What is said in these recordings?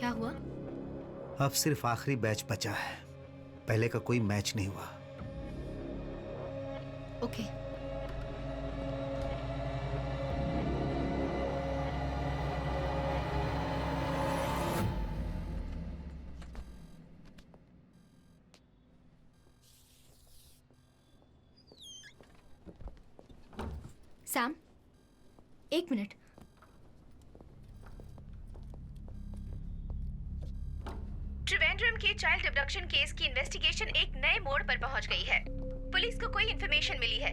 क्या हुआ? अब सिर्फ आखिरी बैच बचा है, पहले का कोई मैच नहीं हुआ। ओके। सैम, एक मिनट। त्रिवेंद्रम के चाइल्ड अबडक्शन केस की इन्वेस्टिगेशन एक नए मोड़ पर पहुंच गई है। पुलिस को कोई इन्फॉर्मेशन मिली है।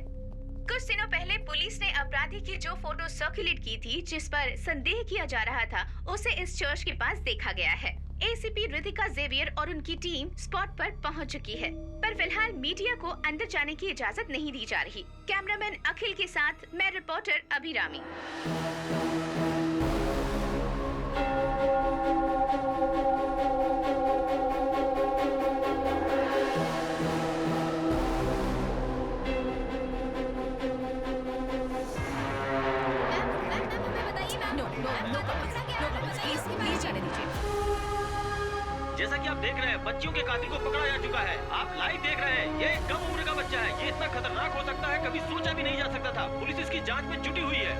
कुछ दिनों पहले पुलिस ने अपराधी की जो फोटो सर्कुलेट की थी, जिस पर संदेह किया जा रहा था, उसे इस चर्च के पास देखा गया है। एसीपी रितिका जेवियर और उनकी टीम स्पॉट पर पहुंच चुकी है, पर फिलहाल मीडिया को अंदर जाने की इजाजत नहीं दी जा रही। कैमरामैन अखिल के साथ मैं रिपोर्टर अभिरामी। जैसा कि आप देख रहे हैं, बच्चियों के कातिल को पकड़ा जा चुका है। आप लाइव देख रहे हैं। ये एक कम उम्र का बच्चा है। ये इतना खतरनाक हो सकता है, कभी सोचा भी नहीं जा सकता था। पुलिस इसकी जांच में जुटी हुई है।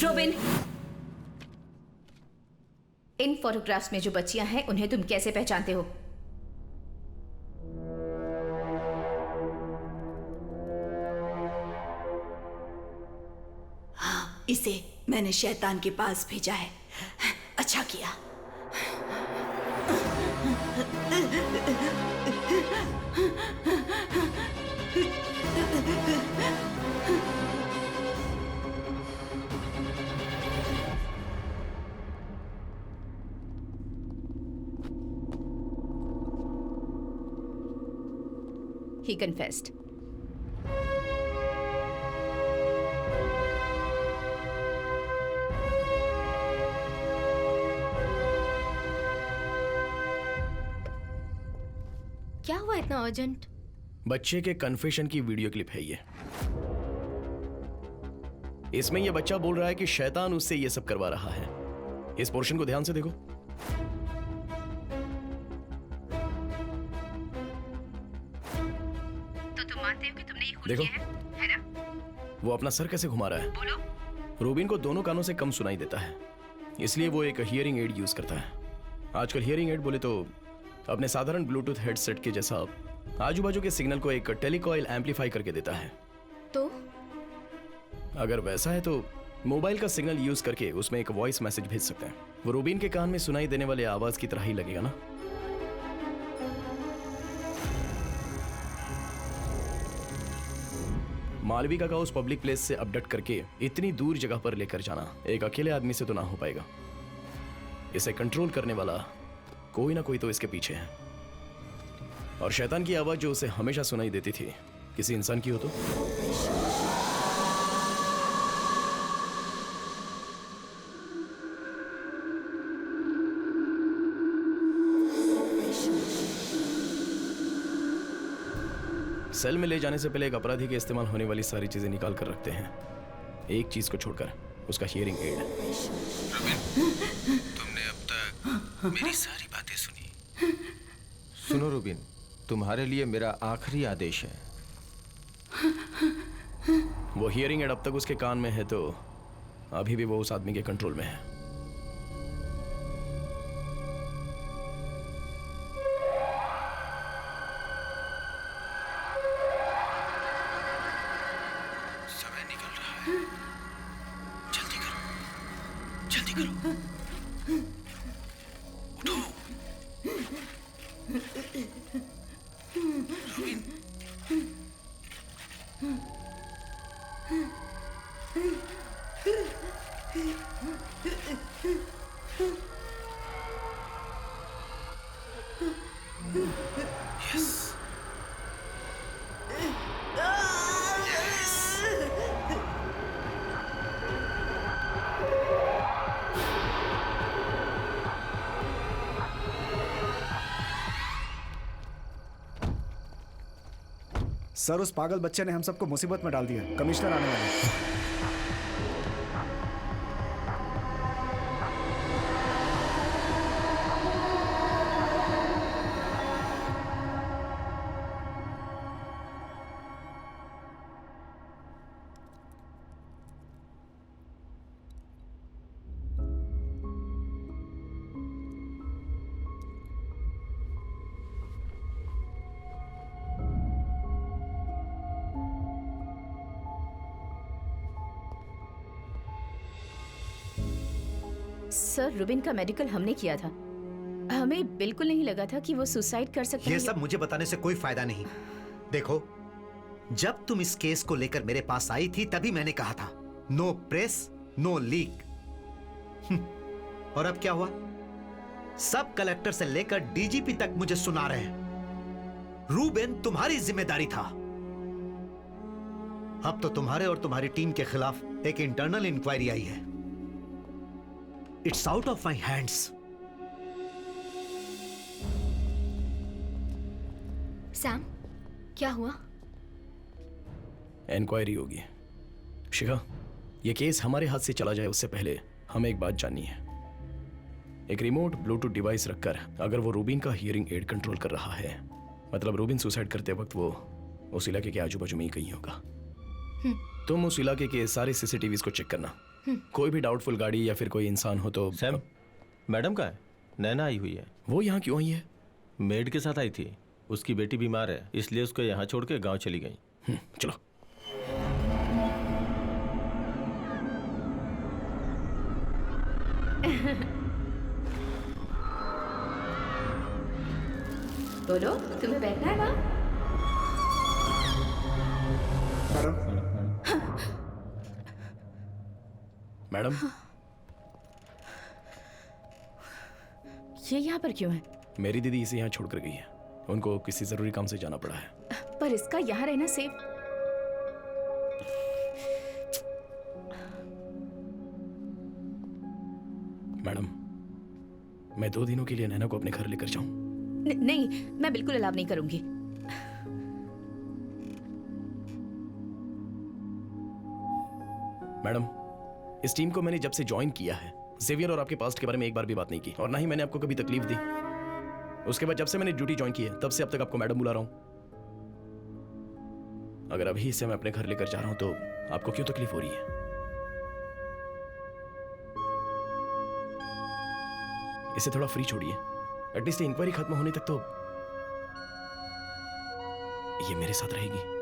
रोबिन, इन फोटोग्राफ्स में जो बच्चियां हैं, उन्हें तुम कैसे पहचानते हो? हाँ, इसे मैंने शैतान के पास भेजा है। अच्छा किया। He confessed. क्या हुआ इतना अर्जेंट? बच्चे के कन्फेशन की वीडियो क्लिप है ये। इसमें ये बच्चा बोल रहा है कि शैतान उससे ये सब करवा रहा है। इस पोर्शन को ध्यान से देखो। देखो, है ना? वो अपना सर कैसे घुमा रहा है। बोलो। रोबिन को दोनों कानों से कम सुनाई देता है, इसलिए वो एक हियरिंग एड यूज करता है। आजकल हियरिंग एड बोले तो अपने साधारण ब्लूटूथ हेडसेट के जैसा आजू बाजू के सिग्नल को एक टेलीकॉइल एम्पलीफाई करके देता है। तो अगर वैसा है तो मोबाइल का सिग्नल यूज करके उसमें एक वॉइस मैसेज भेज सकते हैं। वो रोबिन के कान में सुनाई देने वाले आवाज की तरह ही लगेगा ना। मालविका का उस पब्लिक प्लेस से अपडेट करके इतनी दूर जगह पर लेकर जाना एक अकेले आदमी से तो ना हो पाएगा। इसे कंट्रोल करने वाला कोई ना कोई तो इसके पीछे है। और शैतान की आवाज जो उसे हमेशा सुनाई देती थी, किसी इंसान की हो तो। सेल में ले जाने से पहले एक अपराधी के इस्तेमाल होने वाली सारी चीजें निकाल कर रखते हैं, एक चीज को छोड़कर, उसका हियरिंग एड। तुमने अब तक मेरी सारी बातें सुनी। सुनो रूबिन, तुम्हारे लिए मेरा आखिरी आदेश है। वो हियरिंग एड अब तक उसके कान में है तो अभी भी वो उस आदमी के कंट्रोल में है। समय निकल रहा है, जल्दी करो, जल्दी करो। उठो रूबिन। यस, सर, उस पागल बच्चे ने हम सबको मुसीबत में डाल दिया। कमिश्नर आने वाले हैं। सर, रुबिन का मेडिकल हमने किया था। हमें बिल्कुल नहीं लगा था कि वो सुसाइड कर सकता है। ये सब मुझे बताने से कोई फायदा नहीं। देखो, जब तुम इस केस को लेकर मेरे पास आई थी तभी मैंने कहा था नो प्रेस नो लीक। और अब क्या हुआ? सब कलेक्टर से लेकर डीजीपी तक मुझे सुना रहे हैं रूबेन तुम्हारी जिम्मेदारी था। अब तो तुम्हारे और तुम्हारी टीम के खिलाफ एक इंटरनल इंक्वायरी आई है। It's out of my hands. Sam, क्या हुआ? इंक्वायरी होगी। शिखा, ये केस हमारे हाथ से चला जाए उससे पहले हमें एक बात जाननी है। एक रिमोट ब्लूटूथ डिवाइस रखकर अगर वो रूबिन का हियरिंग एड कंट्रोल कर रहा है, मतलब रूबिन सुसाइड करते वक्त वो उस इलाके के आजू बाजू में ही कहीं होगा। तुम उस इलाके के सारे सीसीटीवीज को चेक करना। कोई भी डाउटफुल गाड़ी या फिर कोई इंसान हो तो। सैम, मैडम कहाँ है? नैना आई हुई है। वो यहाँ क्यों आई है? मेड के साथ आई थी। उसकी बेटी बीमार है, इसलिए उसको यहाँ छोड़ के गाँव चली गई। चलो। बोलो, तुम्हें बैठना है वहाँ? मैडम, ये यहाँ पर क्यों है? मेरी दीदी इसे यहाँ छोड़कर गई है। उनको किसी जरूरी काम से जाना पड़ा है। पर इसका यहाँ रहना सेफ। मैडम, मैं 2 दिनों के लिए नैना को अपने घर लेकर जाऊं? नहीं, मैं बिल्कुल अलाव नहीं करूंगी। मैडम, इस टीम को मैंने जब से ज्वाइन किया है, जेवियर और आपके पास्ट के बारे में एक बार भी बात नहीं की, और ना ही मैंने आपको कभी तकलीफ दी। उसके बाद जब से मैंने ड्यूटी ज्वाइन की है तब से अब तक आपको मैडम बुला रहा हूं। अगर अभी इसे मैं अपने घर लेकर जा रहा हूं तो आपको क्यों तकलीफ हो रही है? इसे थोड़ा फ्री छोड़िए। एटलीस्ट इंक्वायरी खत्म होने तक तो ये मेरे साथ रहेगी।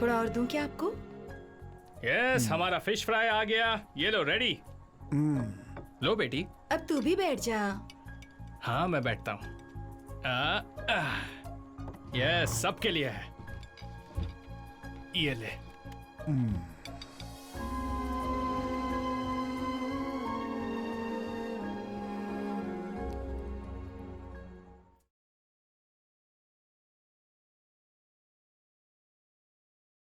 थोड़ा और दूं क्या आपको? यस, हमारा फिश फ्राई आ गया। ये लो, रेडी। लो बेटी। अब तू भी बैठ जा। हाँ, मैं बैठता हूँ। यस, सबके लिए है। ये ले।